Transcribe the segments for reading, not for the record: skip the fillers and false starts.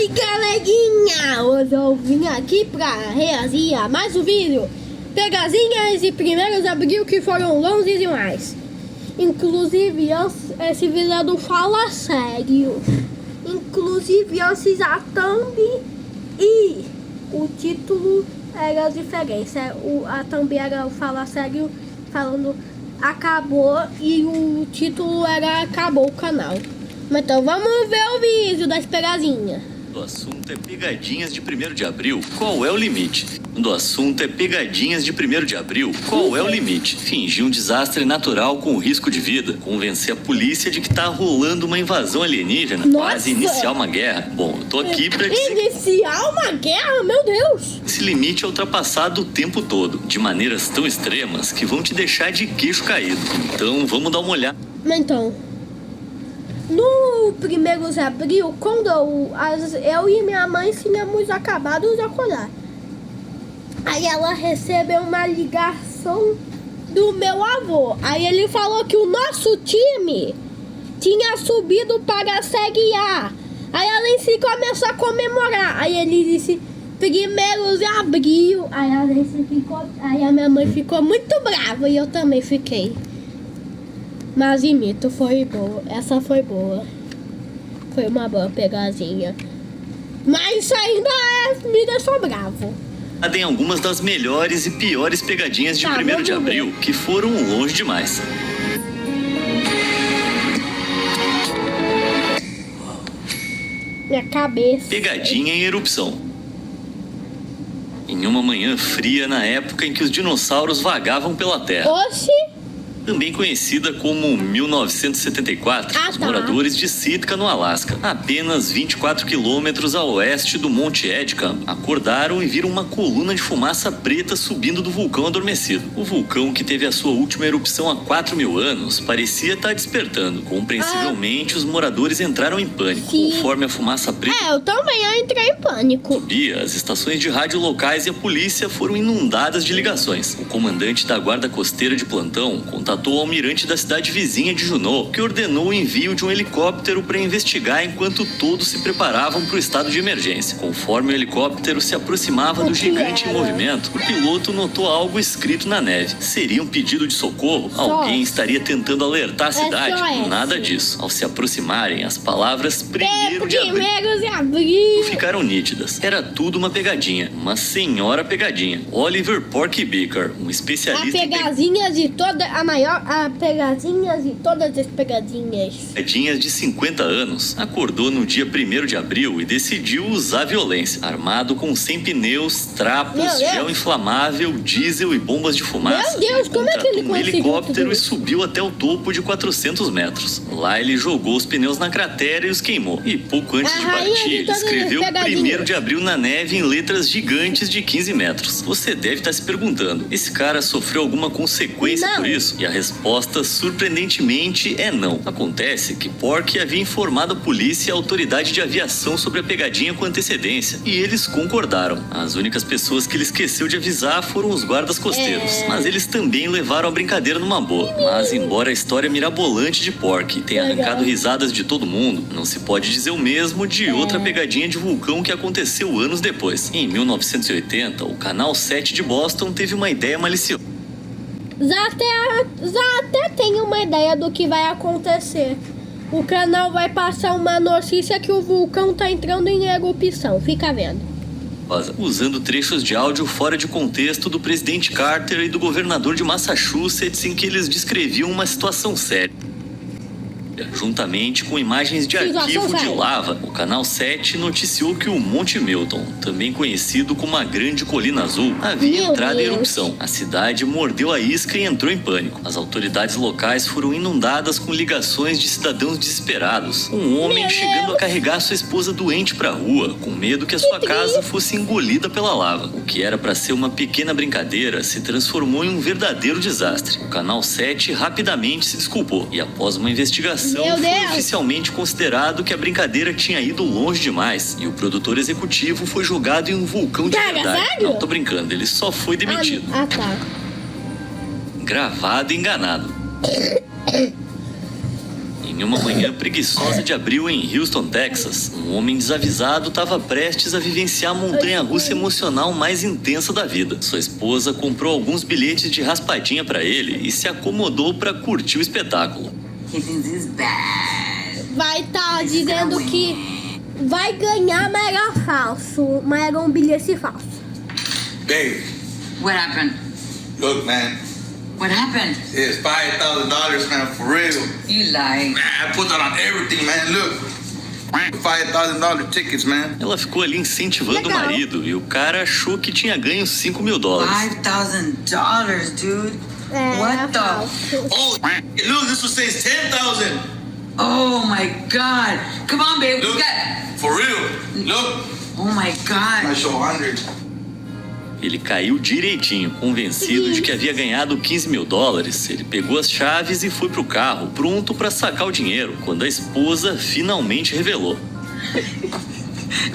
E galerinha, hoje eu vim aqui pra reagir mais um vídeo. Pegadinhas de 1º de abril que foram longe demais. Inclusive, esse vídeo é do Fala Sério. Inclusive, antes a thumb e o título era a diferença. A thumb era o Fala Sério falando acabou e o título era acabou o canal. Mas então vamos ver o vídeo das pegadinhas. O assunto é pegadinhas de 1º de abril, qual é o limite? Do assunto é pegadinhas de 1º de abril, qual é o limite? Fingir um desastre natural com risco de vida, convencer a polícia de que tá rolando uma invasão alienígena, quase iniciar uma guerra. Bom, eu tô aqui pra dizer... Iniciar uma guerra? Meu Deus! Esse limite é ultrapassado o tempo todo, de maneiras tão extremas que vão te deixar de queixo caído. Então, vamos dar uma olhada. Então... No 1º de abril, quando eu e minha mãe tínhamos acabado de acordar. Aí ela recebeu uma ligação do meu avô. Aí ele falou que o nosso time tinha subido para a Série A. Aí ela em si começou a comemorar. Aí ele disse 1º de abril. Aí a minha mãe ficou muito brava e eu também fiquei. Mas imito, foi boa. Essa foi boa. Foi uma boa pegadinha. Mas isso ainda me deixou bravo. Tem algumas das melhores e piores pegadinhas de 1º de abril, que foram longe demais. Minha cabeça. Pegadinha em erupção. Em uma manhã fria, na época em que os dinossauros vagavam pela Terra. Oxi! Também conhecida como 1974, os moradores de Sitka, no Alasca, apenas 24 quilômetros a oeste do Monte Edgecumbe, acordaram e viram uma coluna de fumaça preta subindo do vulcão adormecido. O vulcão, que teve a sua última erupção há 4.000 anos, parecia estar despertando. Compreensivelmente, os moradores entraram em pânico. Sim. Conforme a fumaça preta... eu também entrei em pânico. Subia, as estações de rádio locais e a polícia foram inundadas de ligações. O comandante da guarda costeira de plantão contatou o almirante da cidade vizinha de Juneau, que ordenou o envio de um helicóptero para investigar enquanto todos se preparavam para o estado de emergência. Conforme o helicóptero se aproximava do gigante em movimento, o piloto notou algo escrito na neve. Seria um pedido de socorro? Alguém estaria tentando alertar a cidade? Nada disso. Ao se aproximarem, as palavras 1º de abril ficaram nítidas. Era tudo uma pegadinha. Uma senhora pegadinha. Oliver Porky Beaker, um especialista em pegadinhas de toda a maior pegadinhas e todas as pegadinhas. Pegadinhas de 50 anos, acordou no dia 1º de abril e decidiu usar violência. Armado com 100 pneus, trapos, gel inflamável, diesel e bombas de fumaça. Meu Deus, como é que ele conseguiu um helicóptero e subiu até o topo de 400 metros. Lá ele jogou os pneus na cratera e os queimou. E pouco antes de partir, ele escreveu 1º de abril na neve em letras gigantes de 15 metros. Você deve estar se perguntando, esse cara sofreu alguma consequência por isso? E a resposta, surpreendentemente, é não. Acontece que Porky havia informado a polícia e a autoridade de aviação sobre a pegadinha com antecedência, e eles concordaram. As únicas pessoas que ele esqueceu de avisar foram os guardas costeiros, mas eles também levaram a brincadeira numa boa. Mas embora a história mirabolante de Porky tenha arrancado risadas de todo mundo, não se pode dizer o mesmo de outra pegadinha de vulcão que aconteceu anos depois. Em 1980, o Canal 7 de Boston teve uma ideia maliciosa. Já até tenho uma ideia do que vai acontecer. O canal vai passar uma notícia que o vulcão tá entrando em erupção. Fica vendo. Usando trechos de áudio fora de contexto do presidente Carter e do governador de Massachusetts, em que eles descreviam uma situação séria. Juntamente com imagens de arquivo de lava, o Canal 7 noticiou que o Monte Milton, também conhecido como a Grande Colina Azul, havia entrado em erupção. A cidade mordeu a isca e entrou em pânico. As autoridades locais foram inundadas com ligações de cidadãos desesperados. Um homem chegando a carregar sua esposa doente para a rua, com medo que a sua casa fosse engolida pela lava. O que era para ser uma pequena brincadeira se transformou em um verdadeiro desastre. O Canal 7 rapidamente se desculpou e, após uma investigação, foi oficialmente considerado que a brincadeira tinha ido longe demais e o produtor executivo foi jogado em um vulcão de verdade. Sério? Não tô brincando, ele só foi demitido. Tá. Gravado e enganado. Em uma manhã preguiçosa de abril em Houston, Texas, um homem desavisado estava prestes a vivenciar a montanha-russa emocional mais intensa da vida. Sua esposa comprou alguns bilhetes de raspadinha para ele e se acomodou para curtir o espetáculo. Vai estar dizendo que vai ganhar, mas era falso. Mas era um bilhete falso. Babe. What happened? Look, man. What happened? It's $5,000, man, for real. You lying. Man, I put that on everything, man. Look. $5,000 tickets, man. Ela ficou ali incentivando o marido e o cara achou que tinha ganho $5 mil. $5,000, dude. What the? Oh, look, this one says $10,000. Oh my God. Come on, babe. Look, We got... for real. Look. Oh my God. I show 100. Ele caiu direitinho, convencido de que havia ganhado $15 mil. Ele pegou as chaves e foi pro carro, pronto para sacar o dinheiro, quando a esposa finalmente revelou.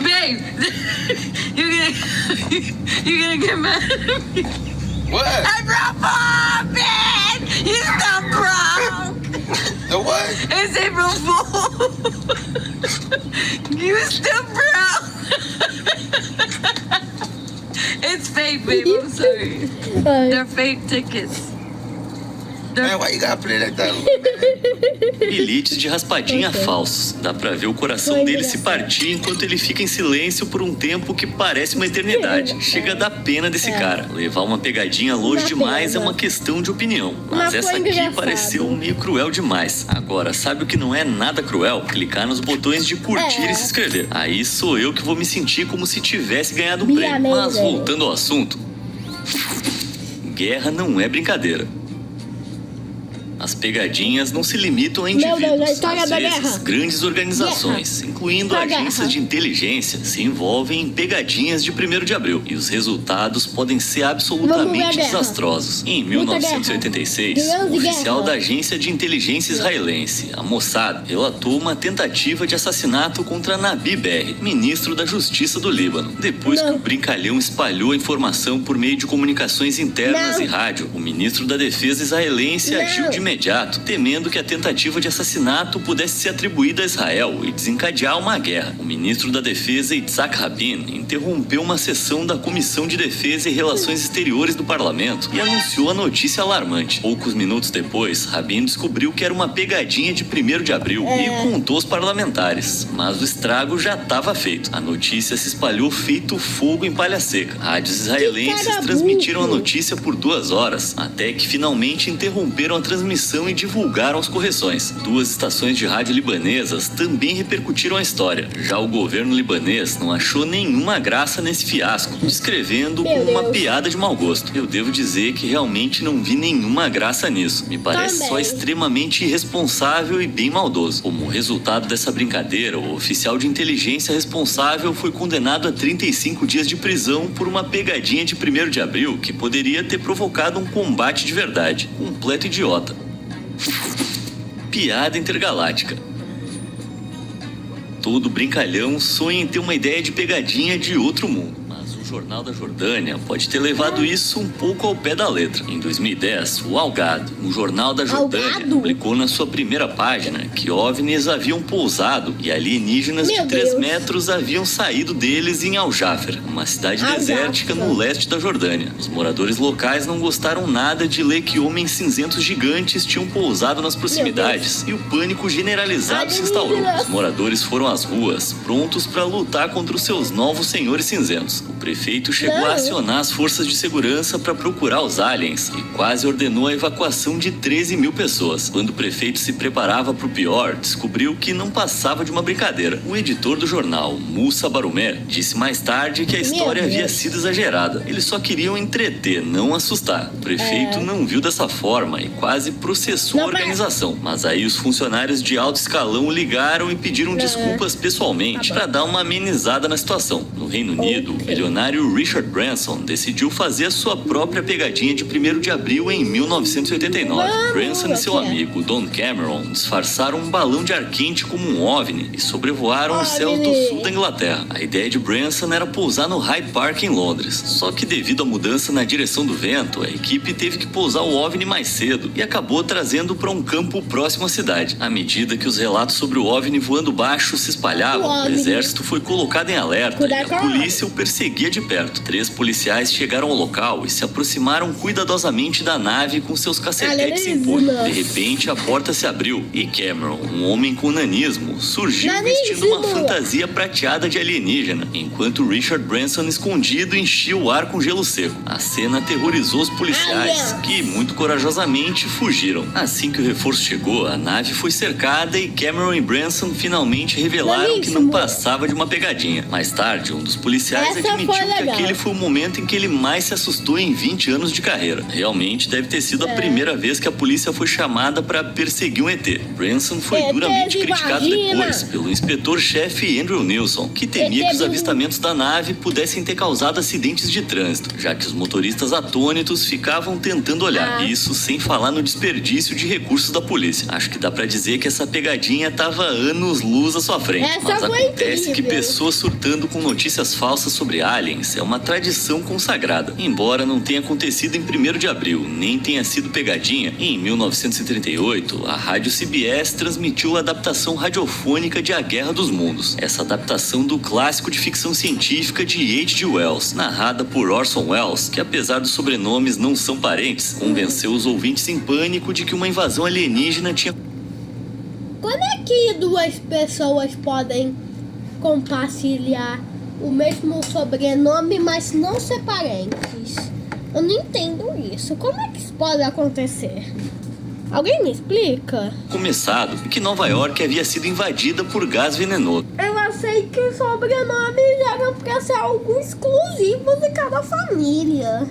Babe, you're gonna get mad at me. What? I broke more, man. You still broke. The what? It's April Fool. You still broke. It's fake, babe. I'm sorry. They're fake tickets. Man, why you gotta play like that? Bilhetes de raspadinha falsos. Dá pra ver o coração dele se partir enquanto ele fica em silêncio por um tempo que parece uma eternidade. Chega a dar pena desse cara. Levar uma pegadinha longe demais é uma questão de opinião. Mas essa aqui pareceu meio cruel demais. Agora, sabe o que não é nada cruel? Clicar nos botões de curtir e se inscrever. Aí sou eu que vou me sentir como se tivesse ganhado um prêmio. Mas voltando ao assunto, guerra não é brincadeira. As pegadinhas não se limitam a indivíduos. Às vezes, grandes organizações, incluindo agências de inteligência, se envolvem em pegadinhas de 1º de abril. E os resultados podem ser absolutamente desastrosos. Em 1986, o oficial da agência de inteligência israelense, a Mossad, relatou uma tentativa de assassinato contra Nabi Berri, ministro da Justiça do Líbano. Depois que o brincalhão espalhou a informação por meio de comunicações internas e rádio, o ministro da Defesa israelense agiu de imediato, temendo que a tentativa de assassinato pudesse ser atribuída a Israel e desencadear uma guerra. O ministro da Defesa, Yitzhak Rabin, interrompeu uma sessão da Comissão de Defesa e Relações Exteriores do Parlamento e anunciou a notícia alarmante. Poucos minutos depois, Rabin descobriu que era uma pegadinha de 1º de abril e contou aos parlamentares. Mas o estrago já estava feito. A notícia se espalhou feito fogo em palha seca. Rádios israelenses transmitiram a notícia por 2 horas, até que finalmente interromperam a transmissão e divulgaram as correções. 2 estações de rádio libanesas também repercutiram a história. Já o governo libanês não achou nenhuma graça nesse fiasco, descrevendo como uma piada de mau gosto. Eu devo dizer que realmente não vi nenhuma graça nisso. Me parece só extremamente irresponsável e bem maldoso. Como resultado dessa brincadeira, o oficial de inteligência responsável foi condenado a 35 dias de prisão por uma pegadinha de 1º de abril que poderia ter provocado um combate de verdade. Completo idiota. Piada intergaláctica. Todo brincalhão sonha em ter uma ideia de pegadinha de outro mundo. Mas o Jornal da Jordânia pode ter levado isso um pouco ao pé da letra. Em 2010, o Al-Gad, um jornal da Jordânia, publicou na sua primeira página que OVNIs haviam pousado e alienígenas de 3 metros haviam saído deles em Al-Jafer, uma cidade desértica no leste da Jordânia. Os moradores locais não gostaram nada de ler que homens cinzentos gigantes tinham pousado nas proximidades e o pânico generalizado se instaurou. Os moradores foram às ruas, prontos para lutar contra os seus novos senhores cinzentos. O prefeito chegou a acionar as forças de segurança para procurar os aliens e quase ordenou a evacuação de 13 mil pessoas. Quando o prefeito se preparava para o pior, descobriu que não passava de uma brincadeira. O editor do jornal, Moussa Baroumer, disse mais tarde que a história havia sido exagerada. Eles só queriam entreter, não assustar. O prefeito não viu dessa forma e quase processou a organização. Mas aí os funcionários de alto escalão ligaram e pediram desculpas pessoalmente para dar uma amenizada na situação. No Reino Unido, o milionário milionário Richard Branson decidiu fazer a sua própria pegadinha de 1º de abril em 1989. Branson e seu amigo Don Cameron disfarçaram um balão de ar quente como um OVNI e sobrevoaram os céus do sul da Inglaterra. A ideia de Branson era pousar no Hyde Park em Londres. Só que devido à mudança na direção do vento, a equipe teve que pousar o OVNI mais cedo e acabou trazendo para um campo próximo à cidade. À medida que os relatos sobre o OVNI voando baixo se espalhavam, o exército foi colocado em alerta e a polícia o perseguia de perto. 3 policiais chegaram ao local e se aproximaram cuidadosamente da nave com seus cacetetes em punho. De repente, a porta se abriu e Cameron, um homem com nanismo, surgiu vestindo uma fantasia prateada de alienígena, enquanto Richard Branson, escondido, enchia o ar com gelo seco. A cena aterrorizou os policiais, que muito corajosamente fugiram. Assim que o reforço chegou, a nave foi cercada e Cameron e Branson finalmente revelaram que não passava de uma pegadinha. Mais tarde, um dos policiais admitiu que aquele foi o momento em que ele mais se assustou em 20 anos de carreira. Realmente deve ter sido a primeira vez que a polícia foi chamada para perseguir um ET. Branson foi duramente criticado depois pelo inspetor-chefe Andrew Nilsson, que temia que os avistamentos da nave pudessem ter causado acidentes de trânsito, já que os motoristas atônitos ficavam tentando olhar. Isso sem falar no desperdício de recursos da polícia. Acho que dá pra dizer que essa pegadinha tava anos-luz à sua frente. Mas acontece que pessoas surtando com notícias falsas sobre aliens é uma tradição consagrada. Embora não tenha acontecido em 1º de abril, nem tenha sido pegadinha, em 1938, a rádio CBS transmitiu a adaptação radiofônica de A Guerra dos Mundos. Essa adaptação do clássico de ficção científica de H.G. Wells, narrada por Orson Welles, que apesar dos sobrenomes não são parentes, convenceu os ouvintes em pânico de que uma invasão alienígena tinha... Como é que 2 pessoas podem compartilhar o mesmo sobrenome, mas não ser parentes? Eu não entendo isso. Como é que isso pode acontecer? Alguém me explica? Começado que Nova York havia sido invadida por gás venenoso. Eu sei que sobrenomes eram pra ser algo exclusivo de cada família.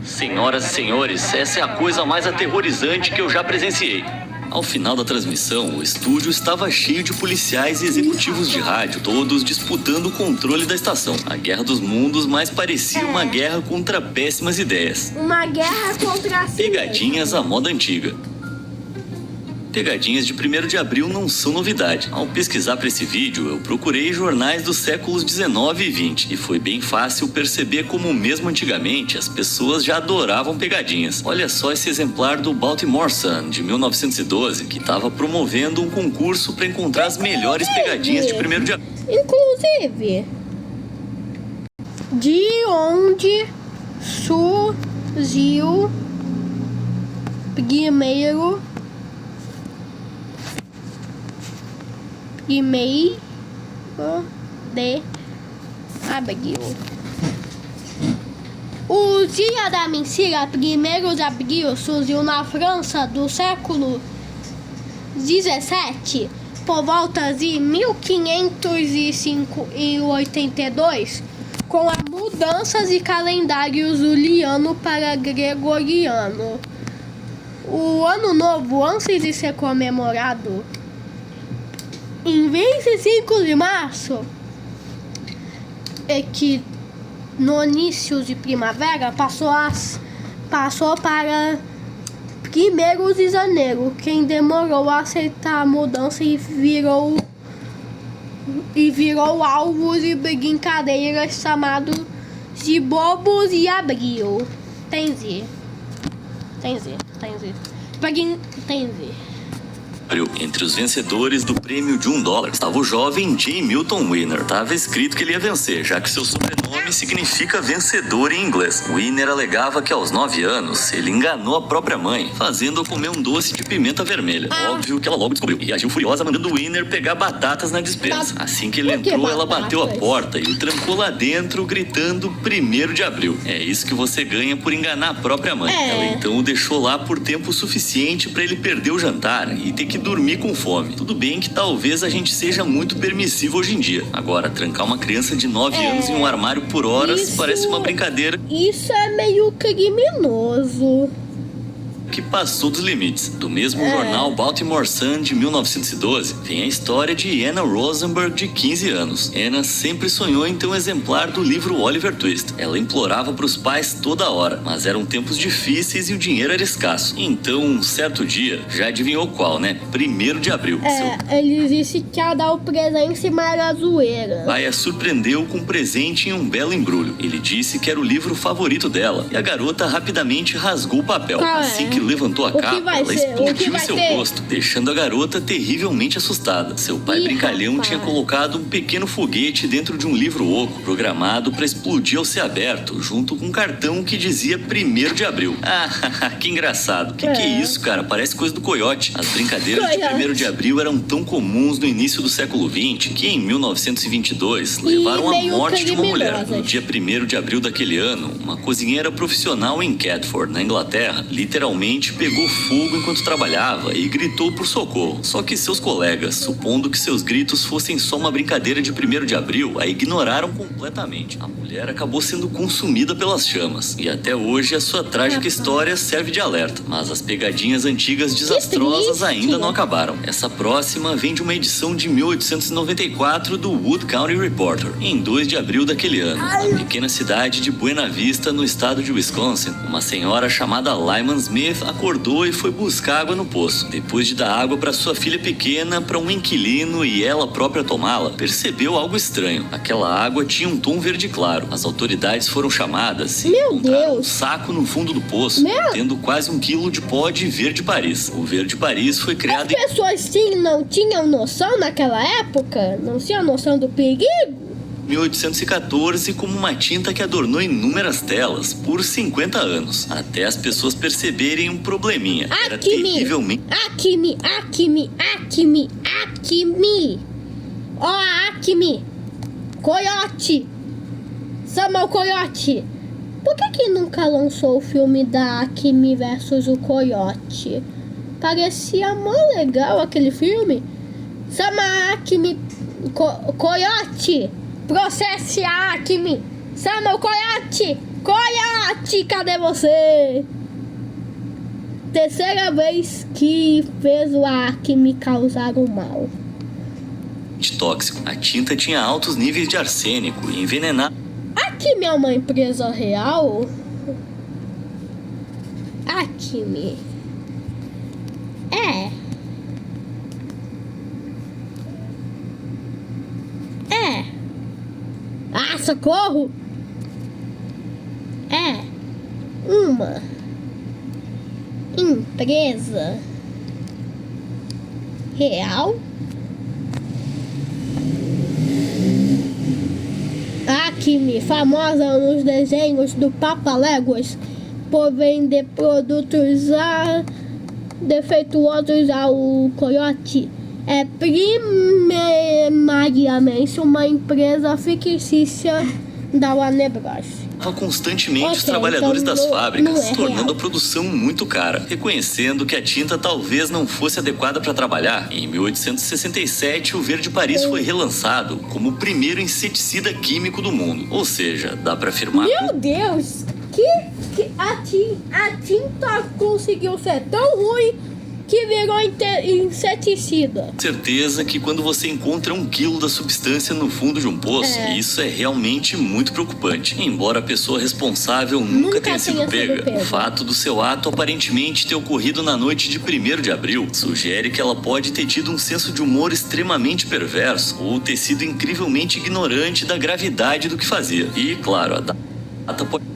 Senhoras e senhores, essa é a coisa mais aterrorizante que eu já presenciei. Ao final da transmissão, o estúdio estava cheio de policiais e executivos de rádio, todos disputando o controle da estação. A Guerra dos Mundos mais parecia uma guerra contra péssimas ideias. Uma guerra contra si Pegadinhas à moda antiga. Pegadinhas de 1º de abril não são novidade. Ao pesquisar para esse vídeo, eu procurei jornais dos séculos 19 e 20 e foi bem fácil perceber como mesmo antigamente as pessoas já adoravam pegadinhas. Olha só esse exemplar do Baltimore Sun de 1912 que estava promovendo um concurso para encontrar as melhores pegadinhas de 1º de abril. Inclusive, de onde surgiu primeiro de abril. O dia da mentira, 1º de abril, surgiu na França do século 17, por volta de 1582, com a mudança de calendário juliano para gregoriano. O ano novo, antes de ser comemorado em 25 de março, é que no início de primavera passou para 1º de janeiro. Quem demorou a aceitar a mudança e virou alvo de brincadeiras chamado de bobos de abril. Entendi. Entre os vencedores do prêmio de $1 estava o jovem J. Milton Winner. Estava escrito que ele ia vencer, já que seu sobrenome significa vencedor em inglês. Winner alegava que aos 9 anos ele enganou a própria mãe, fazendo-a comer um doce de pimenta vermelha. Óbvio que ela logo descobriu e agiu furiosa, mandando Winner pegar batatas na despensa. Assim que ele entrou, ela bateu a porta e o trancou lá dentro, gritando 1º de abril. É isso que você ganha por enganar a própria mãe. Ela então o deixou lá por tempo suficiente para ele perder o jantar e ter que dormir com fome. Tudo bem que talvez a gente seja muito permissivo hoje em dia. Agora, trancar uma criança de 9 anos em um armário por horas parece uma brincadeira. Isso é meio criminoso. que passou dos limites. Do mesmo jornal Baltimore Sun de 1912, vem a história de Anna Rosenberg, de 15 anos. Anna sempre sonhou em ter um exemplar do livro Oliver Twist. Ela implorava para os pais toda hora, mas eram tempos difíceis e o dinheiro era escasso. Então, um certo dia, já adivinhou qual, né? 1º de abril. Ele disse que ia dar o presente, mas era zoeira. Pai a surpreendeu com um presente em um belo embrulho. Ele disse que era o livro favorito dela, e a garota rapidamente rasgou o papel. Assim que levantou a capa, ela explodiu em seu rosto, deixando a garota terrivelmente assustada. Seu pai brincalhão tinha colocado um pequeno foguete dentro de um livro oco, programado para explodir ao ser aberto, junto com um cartão que dizia 1º de abril. Ah, que engraçado. Que é isso, cara? Parece coisa do Coyote. As brincadeiras de 1º de abril eram tão comuns no início do século XX que em 1922 levaram à morte de uma mulher. No dia 1º de abril daquele ano, uma cozinheira profissional em Catford, na Inglaterra, literalmente pegou fogo enquanto trabalhava e gritou por socorro. Só que seus colegas, supondo que seus gritos fossem só uma brincadeira de 1º de abril, a ignoraram completamente. A mulher acabou sendo consumida pelas chamas, e até hoje a sua trágica história serve de alerta. Mas as pegadinhas antigas desastrosas ainda não acabaram. Essa próxima vem de uma edição de 1894 do Wood County Reporter. Em 2 de abril daquele ano, na pequena cidade de Buena Vista, no estado de Wisconsin, uma senhora chamada Lyman Smith acordou e foi buscar água no poço. Depois de dar água para sua filha pequena, para um inquilino e ela própria tomá-la, percebeu algo estranho. Aquela água tinha um tom verde claro. As autoridades foram chamadas e encontraram um saco no fundo do poço, tendo quase 1 quilo de pó de verde Paris. O verde Paris foi criado... As pessoas não tinham noção naquela época? Não tinham noção do perigo? 1814 como uma tinta que adornou inúmeras telas por 50 anos, até as pessoas perceberem um probleminha. Era terrivelmente... Acme! Ó, Acme! Coyote! Sama o Coyote! Por que nunca lançou o filme da Acme versus o Coyote? Parecia mó legal aquele filme. Sama Acme... Coyote! Processe a Acme! Sama o Coyote! Coyote, cadê você? 3ª vez que fez o Acme causar o mal. Tóxico. A tinta tinha altos níveis de arsênico e envenenava. Acme é uma empresa real? Acme. Ah, socorro! É uma empresa real? Acme, famosa nos desenhos do Papaléguas por vender produtos defeituosos ao Coyote, é primariamente uma empresa fictícia da Warner Bros. Constantemente os trabalhadores das fábricas, tornando a produção muito cara, reconhecendo que a tinta talvez não fosse adequada para trabalhar. Em 1867, o Verde Paris foi relançado como o primeiro inseticida químico do mundo. Ou seja, dá para afirmar... Meu Deus! Que a tinta conseguiu ser tão ruim que virou inseticida. Certeza que quando você encontra 1 quilo da substância no fundo de um poço, isso é realmente muito preocupante. Embora a pessoa responsável nunca tenha sido pega, o fato do seu ato aparentemente ter ocorrido na noite de 1º de abril sugere que ela pode ter tido um senso de humor extremamente perverso ou ter sido incrivelmente ignorante da gravidade do que fazia. E, claro, a data pode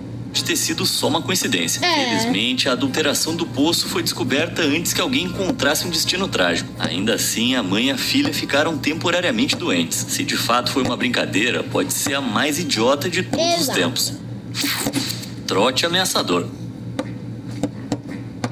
ter sido só uma coincidência. Felizmente, a adulteração do poço foi descoberta antes que alguém encontrasse um destino trágico. Ainda assim, a mãe e a filha ficaram temporariamente doentes. Se de fato foi uma brincadeira, pode ser a mais idiota de todos os tempos. Trote ameaçador.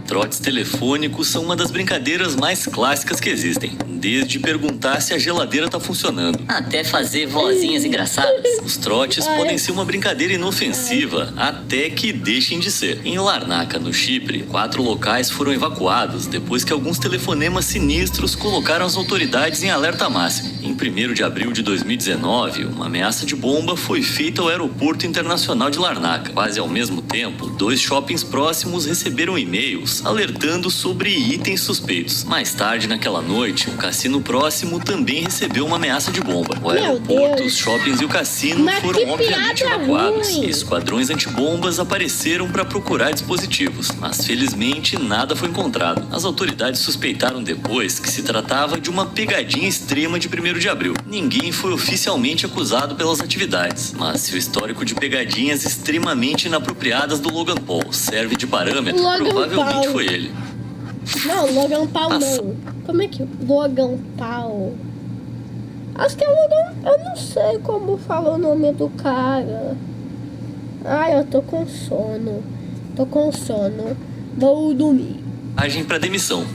Trotes telefônicos são uma das brincadeiras mais clássicas que existem. desde perguntar se a geladeira tá funcionando, até fazer vozinhas engraçadas. Os trotes podem ser uma brincadeira inofensiva até que deixem de ser. Em Larnaca, no Chipre, 4 locais foram evacuados depois que alguns telefonemas sinistros colocaram as autoridades em alerta máximo. Em 1º de abril de 2019, uma ameaça de bomba foi feita ao Aeroporto Internacional de Larnaca. Quase ao mesmo tempo, 2 shoppings próximos receberam e-mails alertando sobre itens suspeitos. Mais tarde naquela noite, um cassino próximo também recebeu uma ameaça de bomba. O aeroporto, os shoppings e o cassino foram obviamente evacuados. E esquadrões antibombas apareceram para procurar dispositivos, mas felizmente nada foi encontrado. As autoridades suspeitaram depois que se tratava de uma pegadinha extrema de 1º de abril. Ninguém foi oficialmente acusado pelas atividades, mas se o histórico de pegadinhas extremamente inapropriadas do Logan Paul serve de parâmetro, provavelmente foi ele. Não, Logan Paul não. Como é que... Logan Paul... Acho que é Logan... Eu não sei como fala o nome do cara. Ai, eu tô com sono. Vou dormir. Agem para demissão.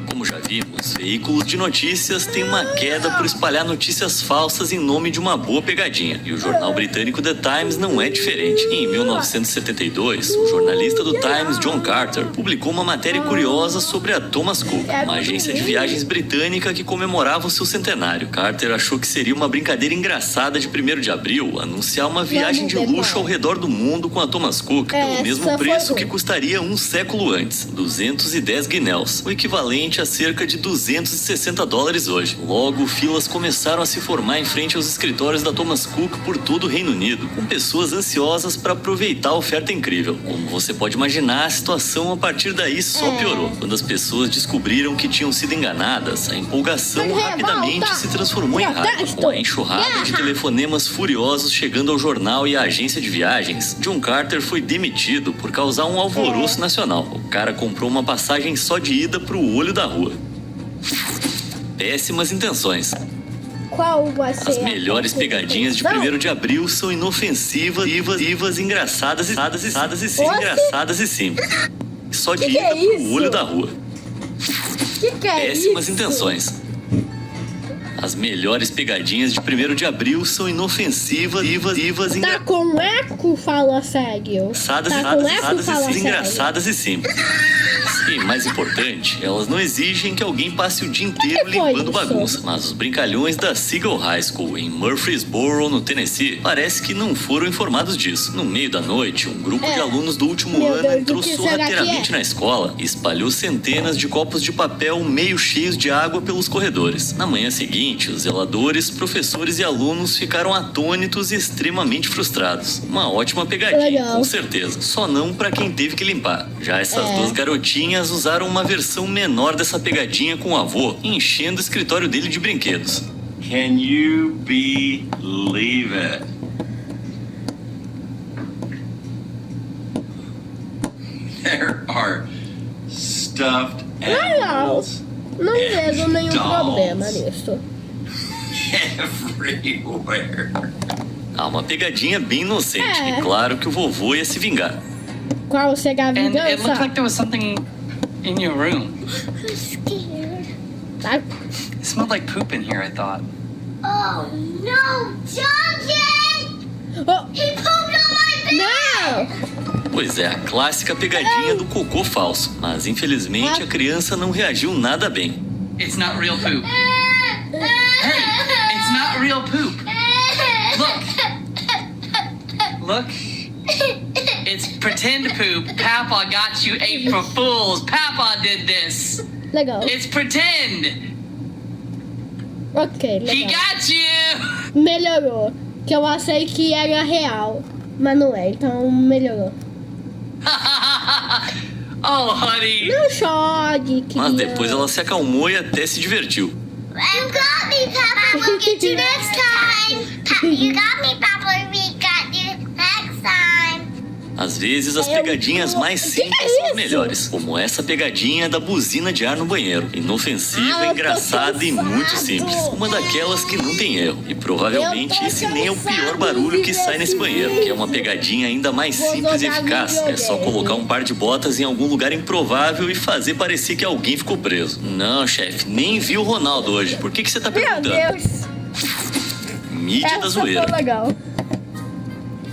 Como já vimos, veículos de notícias têm uma queda por espalhar notícias falsas em nome de uma boa pegadinha. E o jornal britânico The Times não é diferente. Em 1972, o jornalista do Times, John Carter, publicou uma matéria curiosa sobre a Thomas Cook, uma agência de viagens britânica que comemorava o seu centenário. Carter achou que seria uma brincadeira engraçada de 1º de abril anunciar uma viagem de luxo ao redor do mundo com a Thomas Cook pelo mesmo preço que custaria um século antes, 210 guinéus, o equivalente a cerca de $260 hoje. Logo, filas começaram a se formar em frente aos escritórios da Thomas Cook por todo o Reino Unido, com pessoas ansiosas para aproveitar a oferta incrível. Como você pode imaginar, a situação a partir daí só piorou. Quando as pessoas descobriram que tinham sido enganadas, a empolgação rapidamente se transformou em raiva. Com a enxurrada de telefonemas furiosos chegando ao jornal e à agência de viagens, John Carter foi demitido por causar um alvoroço nacional. O cara comprou uma passagem só de ida pro olho da rua. Péssimas intenções. Qual vai ser? As melhores pegadinhas de 1º de abril são inofensivas, engraçadas e simples. Só de ida pro olho da rua. Que é Péssimas isso? intenções. As melhores pegadinhas de 1º de abril são inofensivas, Tá com eco? Fala sério. engraçadas e simples. E, mais importante, elas não exigem que alguém passe o dia inteiro limpando bagunça. Mas os brincalhões da Siegel High School, em Murfreesboro, no Tennessee, parece que não foram informados disso. No meio da noite, um grupo de alunos do último ano entrou sorrateiramente na escola e espalhou centenas de copos de papel meio cheios de água pelos corredores. Na manhã seguinte, os zeladores, professores e alunos ficaram atônitos e extremamente frustrados. Uma ótima pegadinha, com certeza. Só não pra quem teve que limpar. Já essas 2 garotinhas usaram uma versão menor dessa pegadinha com o avô, enchendo o escritório dele de brinquedos. Can you believe it? There are stuffed animals Não vejo nenhum problema nisso. everywhere. Ah, uma pegadinha bem inocente. E claro que o vovô ia se vingar. Qual será a And it looked vingança? like there was something in your room. Tá? It smelled like poop in here, I thought. Oh no, Junkin! Oh, He pooped on my bed! não! Pois é, a clássica pegadinha do cocô falso. Mas infelizmente a criança não reagiu nada bem. It's not real poop. Hey, it's not real poop. Look. It's pretend poop. Papa got you ate for fools. Papa did this. Legal. It's pretend. Ok, He legal. got you. Melhorou. Que eu achei que era real. Mas não é, então melhorou. Oh, honey. Não chore, Mas querida. depois ela se acalmou e até se divertiu. You got me, Papa. We'll get you next time. You got me, Papa. We got you next time. Às vezes as pegadinhas mais simples são as melhores, como essa pegadinha da buzina de ar no banheiro. Inofensiva, engraçada e muito simples. Uma daquelas que não tem erro. E provavelmente esse nem é o pior barulho que sai nesse banheiro, que é uma pegadinha ainda mais simples e eficaz. É só colocar um par de botas em algum lugar improvável e fazer parecer que alguém ficou preso. Não, chefe, nem vi o Ronaldo hoje. Por que você tá perguntando? Meu Deus. Mídia da zoeira. Foi legal.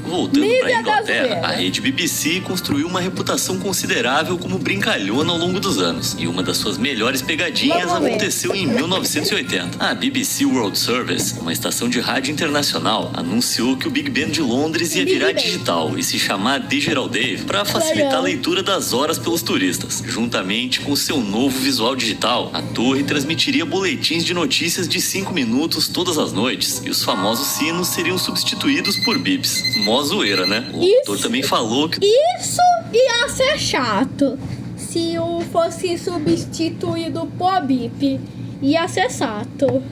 Voltando Mídia para a da Inglaterra, zoeira. a rede BBC construiu uma reputação considerável como brincalhona ao longo dos anos. E uma das suas melhores pegadinhas Vamos ver. aconteceu em 1980. A BBC World Service, uma estação de rádio internacional, anunciou que o Big Ben de Londres ia Big virar Ben. digital e se chamar Digital Dave para facilitar Legal. a leitura das horas pelos turistas. Juntamente com seu novo visual digital, a torre transmitiria boletins de notícias de 5 minutos todas as noites e os famosos sinos seriam substituídos por bips. Mó zoeira, né? O Isso. autor também falou que Isso ia ser chato. Se eu fosse substituído por bip, ia ser chato.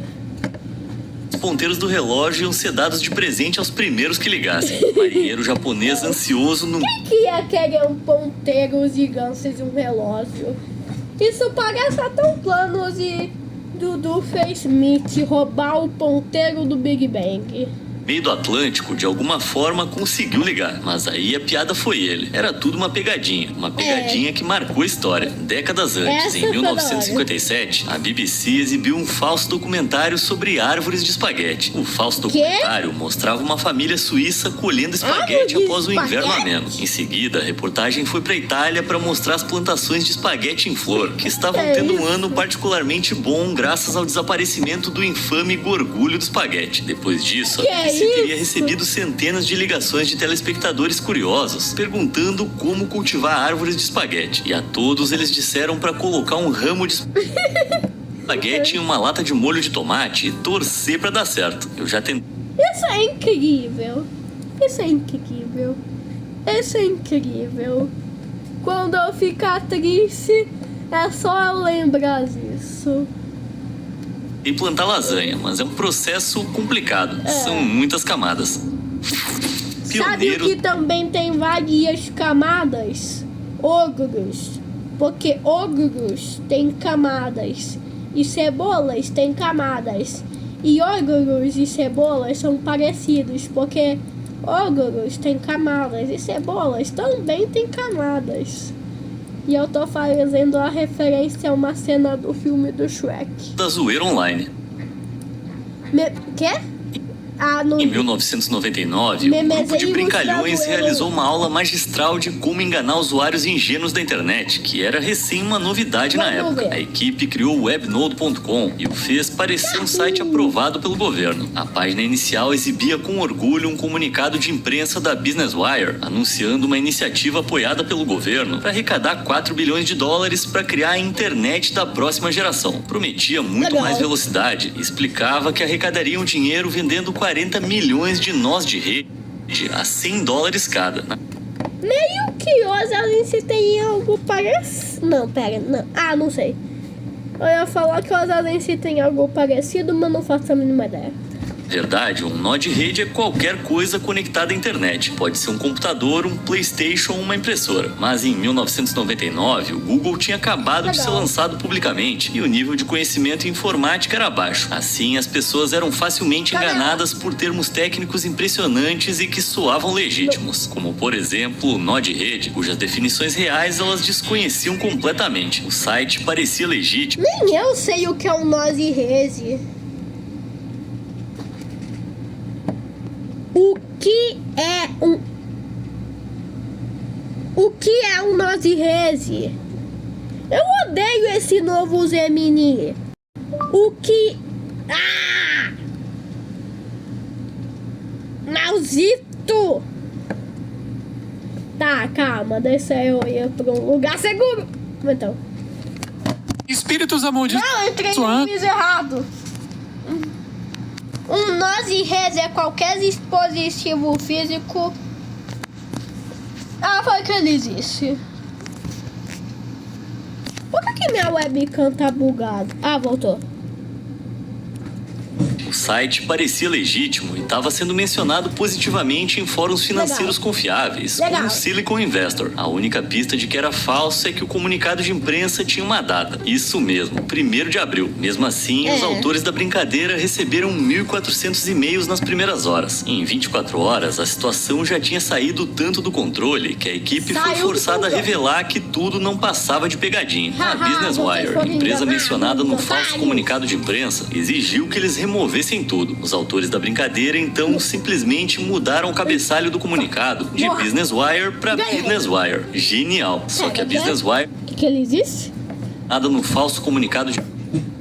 os ponteiros do relógio iam ser dados de presente aos primeiros que ligassem. O marinheiro japonês ansioso no Quem que ia querer um ponteiro gigante e um relógio? Isso parece até um plano de Dudu fez Smith roubar o ponteiro do Big Bang. meio do Atlântico, de alguma forma conseguiu ligar. Mas aí a piada foi ele. Era tudo uma pegadinha. Uma pegadinha que marcou a história. Décadas antes, Essa em foi 1957, a BBC exibiu um falso documentário sobre árvores de espaguete. O falso documentário mostrava uma família suíça colhendo espaguete Árvore de após o inverno espaguete? ameno. Em seguida, a reportagem foi para Itália para mostrar as plantações de espaguete em flor, que estavam É tendo um isso. ano particularmente bom graças ao desaparecimento do infame gorgulho do espaguete. Depois disso, Que a BBC teria isso? recebido centenas de ligações de telespectadores curiosos, perguntando como cultivar árvores de espaguete. E a todos eles disseram para colocar um ramo de espaguete em uma lata de molho de tomate e torcer para dar certo. Eu já tentei. Isso é incrível. Isso é incrível. Isso é incrível. Quando eu ficar triste, é só eu lembrar disso. E plantar lasanha, mas é um processo complicado. São muitas camadas. Sabe o Pioneiro que também tem várias camadas? Ogros. Porque ogros têm camadas. E cebolas têm camadas. E ogros e cebolas são parecidos. Porque ogros têm camadas. E cebolas também têm camadas. E eu tô fazendo a referência a uma cena do filme do Shrek. da zoeira online. Quê? Ah, no... Em 1999, um grupo de brincalhões realizou uma aula magistral de como enganar usuários ingênuos da internet, que era recém uma novidade na Vamos época. ver. A equipe criou o webnode.com e o fez parecer um site aprovado pelo governo. A página inicial exibia com orgulho um comunicado de imprensa da Business Wire, anunciando uma iniciativa apoiada pelo governo para arrecadar 4 bilhões de dólares para criar a internet da próxima geração. Prometia muito Legal. mais velocidade e explicava que arrecadariam dinheiro vendendo 40 milhões de nós de rede a 100 dólares cada. Meio que hoje a gente tem algo parecido. Não, pera, não. Ah, não sei. Eu ia falar que hoje a gente tem algo parecido, mas não faço a mínima ideia. Na verdade, um nó de rede é qualquer coisa conectada à internet. Pode ser um computador, um PlayStation ou uma impressora. Mas em 1999, o Google tinha acabado de ser Legal. lançado publicamente e o nível de conhecimento em informática era baixo. Assim, as pessoas eram facilmente Legal. enganadas por termos técnicos impressionantes e que soavam legítimos, como por exemplo o nó de rede, cujas definições reais elas desconheciam completamente. O site parecia legítimo. Nem eu sei o que é um nó de rede. O que é um nó de rede? Eu odeio esse novo Gemini. O que... Ah! Maldito! Tá, calma, deixa eu ir pra um lugar seguro. Então. Espíritos amaldiçoados. Não, eu entrei no piso errado. Um nó de rede é qualquer dispositivo físico. Ah, foi que ele disse. Por que minha webcam tá bugada? Ah, voltou. O site parecia legítimo e estava sendo mencionado positivamente em fóruns financeiros confiáveis, como o Silicon Investor. A única pista de que era falso é que o comunicado de imprensa tinha uma data. Isso mesmo, 1º de abril. Mesmo assim, os autores da brincadeira receberam 1.400 e-mails nas primeiras horas. Em 24 horas, a situação já tinha saído tanto do controle que a equipe foi forçada a revelar que tudo não passava de pegadinha. A Business Wire, empresa mencionada no falso comunicado de imprensa, exigiu que eles removessem tudo. Os autores da brincadeira, então, simplesmente mudaram o cabeçalho do comunicado de Business Wire para Business Wire. Genial. Só que a Business Wire... O que ele disse? Nada no falso comunicado de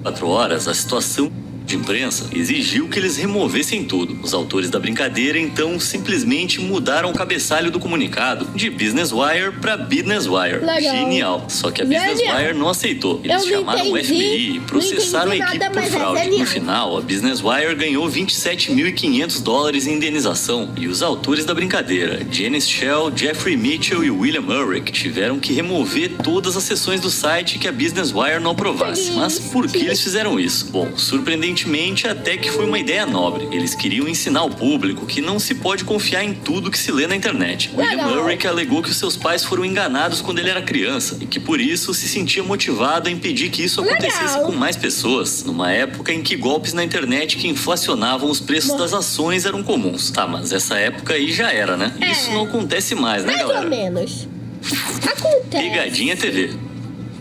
4 horas, a situação de imprensa exigiu que eles removessem tudo. Os autores da brincadeira, então, simplesmente mudaram o cabeçalho do comunicado de Business Wire para Business Wire. Genial. Só que a Business Wire não aceitou. Eles chamaram o FBI e processaram a equipe por fraude. No final, a Business Wire ganhou $27.500 em indenização e os autores da brincadeira, Janice Shell, Jeffrey Mitchell e William Urich, tiveram que remover todas as seções do site que a Business Wire não aprovasse. Mas por que eles fizeram isso? Bom, surpreendentemente, até que foi uma ideia nobre. Eles queriam ensinar ao público que não se pode confiar em tudo que se lê na internet. William Urich alegou que os seus pais foram enganados quando ele era criança e que por isso se sentia motivado a impedir que isso acontecesse com mais pessoas, numa época em que golpes na internet que inflacionavam os preços das ações eram comuns. Tá, mas essa época aí já era, né? Isso não acontece mais, né, galera? Mais ou menos. Acontece. Pegadinha TV.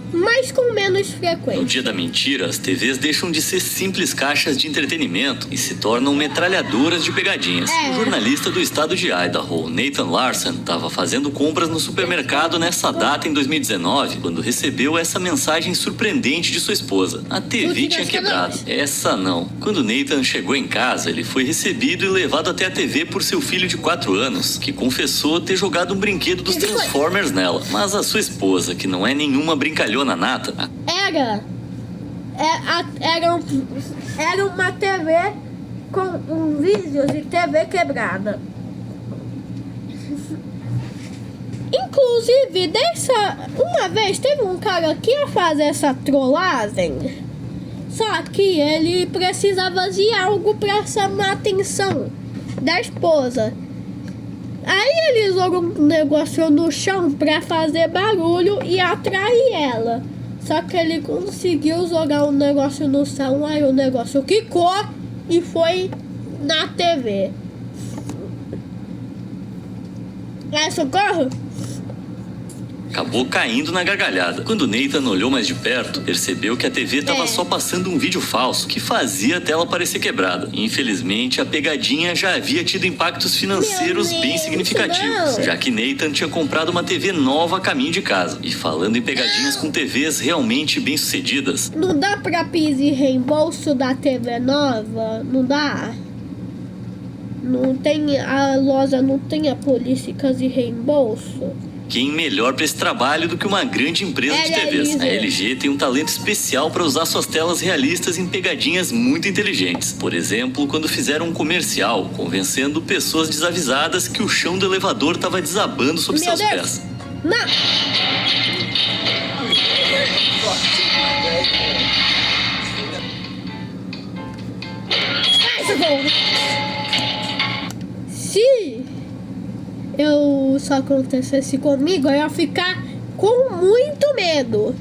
Mas com menos frequência. No dia da mentira, as TVs deixam de ser simples caixas de entretenimento e se tornam metralhadoras de pegadinhas. O jornalista do estado de Idaho, Nathan Larson, estava fazendo compras no supermercado nessa data em 2019, quando recebeu essa mensagem surpreendente de sua esposa. A TV tinha quebrado. Essa não. Quando Nathan chegou em casa, ele foi recebido e levado até a TV por seu filho de 4 anos, que confessou ter jogado um brinquedo dos Transformers nela. Mas a sua esposa, que não é nenhuma brincalhona nata, era uma TV com vídeos de TV quebrada. Inclusive, uma vez teve um cara que ia fazer essa trollagem, só que ele precisava de algo para chamar a atenção da esposa. Aí ele jogou um negócio no chão pra fazer barulho e atrair ela. Só que ele conseguiu jogar um negócio no chão, aí o negócio quicou e foi na TV. Socorro! Acabou caindo na gargalhada. Quando Nathan olhou mais de perto, percebeu que a TV estava só passando um vídeo falso que fazia a tela parecer quebrada. Infelizmente, a pegadinha já havia tido impactos financeiros bem significativos, já que Nathan tinha comprado uma TV nova a caminho de casa. E falando em pegadinhas com TVs realmente bem-sucedidas... Não dá pra pedir reembolso da TV nova? Não dá? Não tem... A loja não tem a política de reembolso? Quem melhor para esse trabalho do que uma grande empresa de TVs? A LG tem um talento especial para usar suas telas realistas em pegadinhas muito inteligentes. Por exemplo, quando fizeram um comercial, convencendo pessoas desavisadas que o chão do elevador estava desabando sob seus pés. Não! Se isso acontecesse comigo, eu ia ficar com muito medo.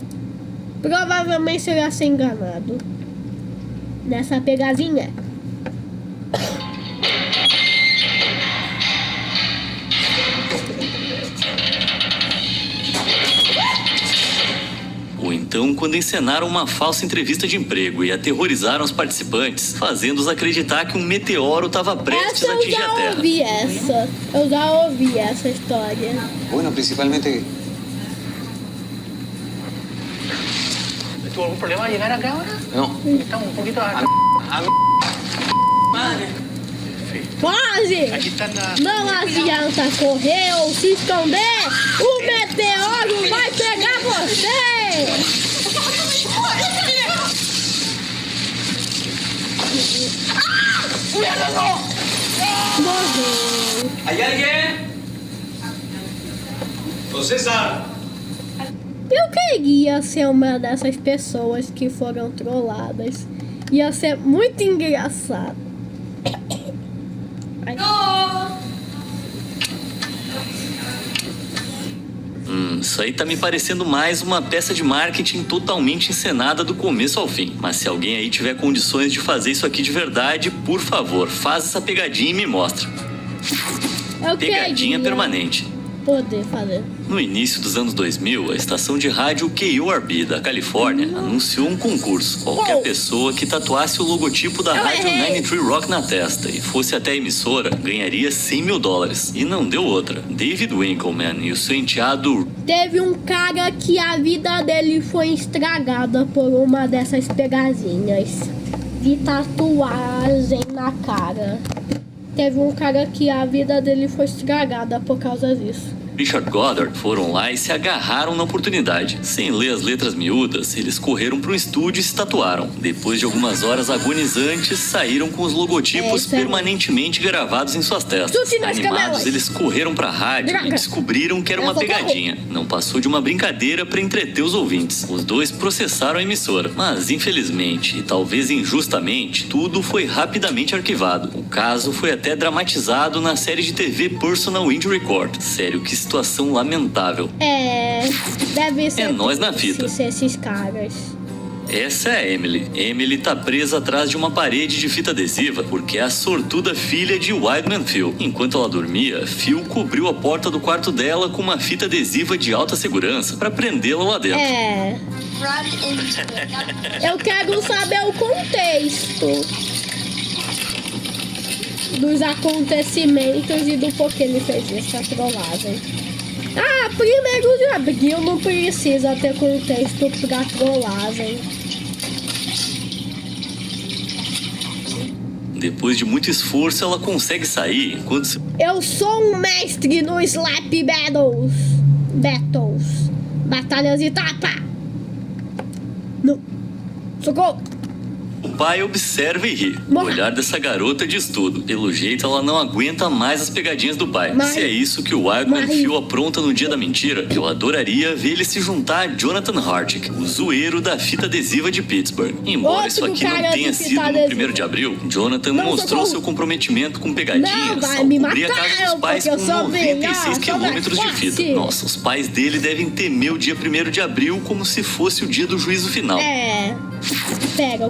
Provavelmente eu ia ser enganado nessa pegadinha. Ou então, quando encenaram uma falsa entrevista de emprego e aterrorizaram os participantes, fazendo-os acreditar que um meteoro estava prestes a atingir a Terra. Eu já ouvi essa história. Bueno, principalmente... ¿Tuvo algún problema al llegar acá ahora? No. Estamos un poquito... Madre. Foge! Aqui está na... Não adianta correr ou se esconder! O meteoro vai pegar você! Morreu! ¿Hay alguien? Don César. Eu queria ser uma dessas pessoas que foram trolladas. Ia ser muito engraçado. Isso aí tá me parecendo mais uma peça de marketing totalmente encenada do começo ao fim. Mas se alguém aí tiver condições de fazer isso aqui de verdade, por favor, faz essa pegadinha e me mostra. Pegadinha permanente. Poder fazer. No início dos anos 2000, a estação de rádio KURB da Califórnia anunciou um concurso. Qualquer pessoa que tatuasse o logotipo da rádio 93 Rock na testa e fosse até a emissora, ganharia $100 mil. E não deu outra. David Winkleman e o seu enteado... Teve um cara que a vida dele foi estragada por uma dessas pegadinhas de tatuagem na cara. Teve um cara que a vida dele foi estragada por causa disso. Richard Goddard foram lá e se agarraram na oportunidade. Sem ler as letras miúdas, eles correram para um estúdio e se tatuaram. Depois de algumas horas agonizantes, saíram com os logotipos permanentemente gravados em suas testas. Animados, eles correram para a rádio e descobriram que era uma pegadinha. Não passou de uma brincadeira para entreter os ouvintes. Os dois processaram a emissora, mas infelizmente, e talvez injustamente, tudo foi rapidamente arquivado. O caso foi até dramatizado na série de TV Personal Injury Court. Sério, que situação lamentável. Deve ser. É nós na fita. Esses caras. Essa é a Emily. Emily tá presa atrás de uma parede de fita adesiva porque é a sortuda filha de Wildman Phil. Enquanto ela dormia, Phil cobriu a porta do quarto dela com uma fita adesiva de alta segurança para prendê-la lá dentro. Eu quero saber o contexto dos acontecimentos e do porquê ele fez essa trollagem. Primeiro de abril não precisa ter contexto pra trollagem. Depois de muito esforço, ela consegue sair enquanto... Eu sou um mestre no Slap Battles. Batalhas de tapa. Não. Socorro. O pai observa e ri. O olhar dessa garota diz tudo. Pelo jeito, ela não aguenta mais as pegadinhas do pai. Se é isso que o Wildman Phil apronta no dia da mentira, eu adoraria ver ele se juntar a Jonathan Hartick, o zoeiro da fita adesiva de Pittsburgh. Embora isso aqui não tenha sido no 1º de abril, Jonathan mostrou seu comprometimento com pegadinhas ao cobrir a casa dos pais com 96 quilômetros de fita. Nossa, os pais dele devem temer o dia 1º de abril como se fosse o dia do juízo final.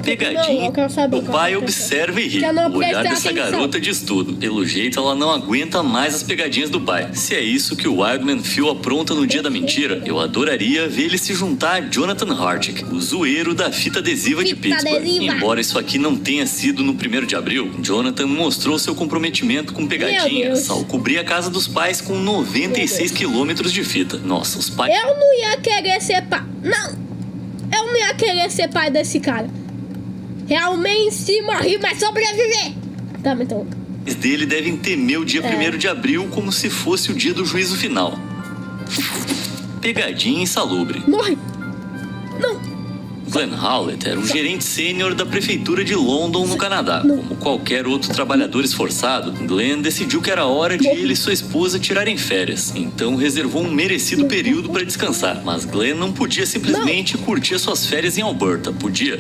Pegadinha. O pai observa e ri. O olhar dessa garota diz tudo. Pelo jeito, ela não aguenta mais as pegadinhas do pai. Se é isso que o Wildman Phil apronta no dia da mentira, eu adoraria ver ele se juntar a Jonathan Hartick, o zoeiro da fita adesiva de Pittsburgh. Embora isso aqui não tenha sido no 1º de abril, Jonathan mostrou seu comprometimento com pegadinhas ao cobrir a casa dos pais com 96 quilômetros de fita. Nossa, os pais... Eu não ia querer ser pai... Eu não ia querer ser pai desse cara. Realmente morri, mas sobreviver. Então. Os dele devem temer o dia 1º de abril como se fosse o dia do juízo final. Pegadinha insalubre. Morre. Não. Glenn Howlett era um gerente sênior da prefeitura de London, no Canadá. Como qualquer outro trabalhador esforçado, Glenn decidiu que era hora de ele e sua esposa tirarem férias. Então reservou um merecido período para descansar. Mas Glenn não podia simplesmente curtir suas férias em Alberta. Podia?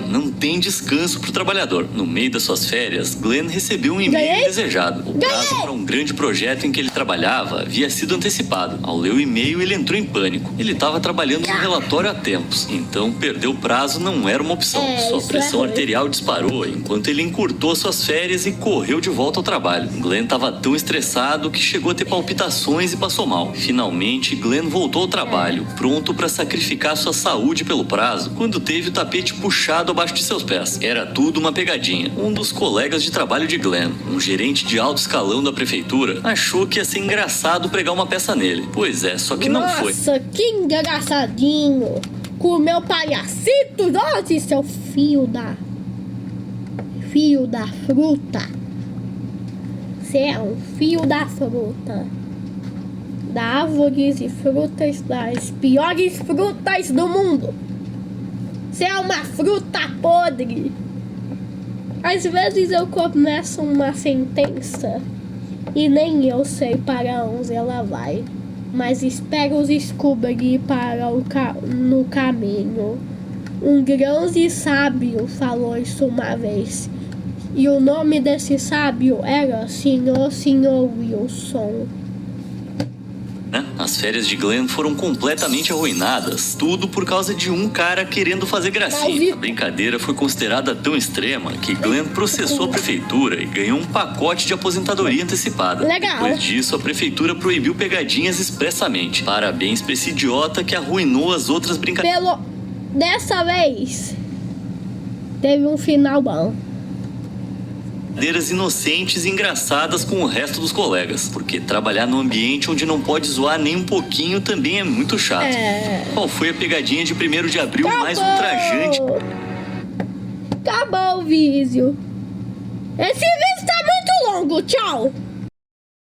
Não tem descanso para o trabalhador. No meio das suas férias, Glenn recebeu um e-mail desejado. O prazo para um grande projeto em que ele trabalhava havia sido antecipado. Ao ler o e-mail, ele entrou em pânico. Ele estava trabalhando no relatório há tempos. Então perder o prazo não era uma opção. Sua pressão arterial disparou enquanto ele encurtou suas férias e correu de volta ao trabalho. Glenn estava tão estressado que chegou a ter palpitações e passou mal. Finalmente, Glenn voltou ao trabalho, pronto para sacrificar sua saúde pelo prazo, quando teve o tapete puxado abaixo de seus pés. Era tudo uma pegadinha. Um dos colegas de trabalho de Glenn, um gerente de alto escalão da prefeitura, achou que ia ser engraçado pregar uma peça nele. Pois é, só que não foi. Nossa, que engraçadinho! Com o meu palhacito, nossa, seu fio da fruta. Você é um fio da fruta. Da árvores e frutas, das piores frutas do mundo. Você é uma fruta podre. Às vezes eu começo uma sentença e nem eu sei para onde ela vai. Mas espero descobrir no caminho. Um grande sábio falou isso uma vez. E o nome desse sábio era Sr. Wilson. As férias de Glenn foram completamente arruinadas. Tudo por causa de um cara querendo fazer gracinha. A brincadeira foi considerada tão extrema que Glenn processou a prefeitura e ganhou um pacote de aposentadoria antecipada. Legal. Depois disso, a prefeitura proibiu pegadinhas expressamente. Parabéns pra esse idiota que arruinou as outras brincadeiras. Dessa vez, teve um final bom. Brincadeiras inocentes e engraçadas com o resto dos colegas. Porque trabalhar num ambiente onde não pode zoar nem um pouquinho também é muito chato. Qual foi a pegadinha de 1º de abril mais ultrajante? Acabou o vídeo. Esse vídeo tá muito longo. Tchau.